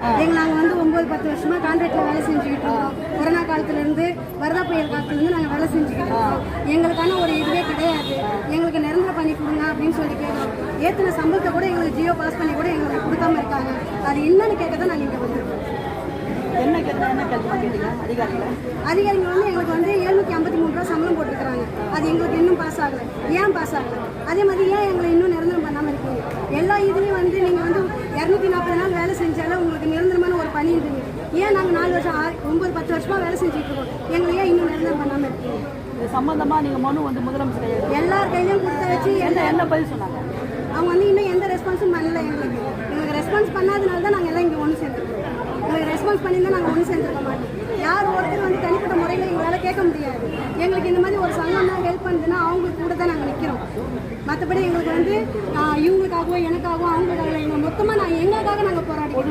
நாங்கள் வந்து 9-10 வருஷமா கான்ட்ராக்டில் வேலை செஞ்சுக்கிட்டு இருக்கோம். கொரோனா காலத்துலேருந்து வரதா புயல் காலத்துலேருந்து நாங்கள் வேலை செஞ்சுக்கிட்டு இருக்கோம். எங்களுக்கான ஒரு இதுவே கிடையாது. எங்களுக்கு நிரந்தர பண்ணி கொடுங்க அப்படின்னு சொல்லி கேட்குறோம். ஏற்றின சம்பளத்தை கூட எங்களுக்கு ஜியோ பாஸ் பண்ணி கூட எங்களுக்கு கொடுக்காம இருக்காங்க. அது என்னன்னு கேட்க தான் நாங்கள் இங்கே வந்திருக்கோம். அதிகாரிகள் வந்து எங்களுக்கு வந்து 753 ரூபா சம்பளம் போட்டுருக்காங்க. அது எங்களுக்கு இன்னும் பாஸ் ஆகலை. ஏன் பாஸ் ஆகலை? அதே மாதிரி ஏன் எங்களை இன்னும் நிரந்தரம் பண்ணாமல் இருக்கீங்க? எல்லா இதுலேயும் வந்து நீங்கள் வந்து 240 நாள் வேலை செஞ்சாலும் உங்களுக்கு நிரந்தரமான ஒரு பணி இருந்தீங்க. ஏன் நாங்கள் 4 வருஷம் 9-10 வருஷமா வேலை செஞ்சுட்டு இருக்கோம். எங்களை ஏன் இன்னும் நிரந்தரம் பண்ணாமல் இருக்கீங்க? இது சம்பந்தமா நீங்கள் மனு வந்து முதலமைச்சர் எல்லார் கையிலையும் கொடுத்த வச்சு என்ன பதில் சொன்னாங்க? அவங்க வந்து இன்னும் எந்த ரெஸ்பான்ஸும் பண்ணல. எங்களுக்கு ரெஸ்பான்ஸ் பண்ணாதனால தான் நாங்கள் எல்லாம் இங்கே ஒன்று சேர்ந்துருக்கோம். எங்களுக்கு ரெஸ்பான்ஸ் பண்ணியிருந்தால் நாங்கள் ஒன்று சேர்ந்துருக்க மாட்டோம். யார் ஒருத்தர் வந்து தனிப்பட்ட முறையில் எங்களால் கேட்க முடியாது. எங்களுக்கு இந்த மாதிரி ஒரு சங்கம் தான் ஹெல்ப் பண்ணுதுன்னா அவங்களுக்கு கூட தான் நாங்கள் நிற்கிறோம். மற்றபடி எங்களுக்கு வந்து இவங்களுக்காகவோ எனக்காகவோ அவங்களுக்காக எங்கள் மொத்தமாக எங்களுக்காக நாங்கள் போராடுவோம்.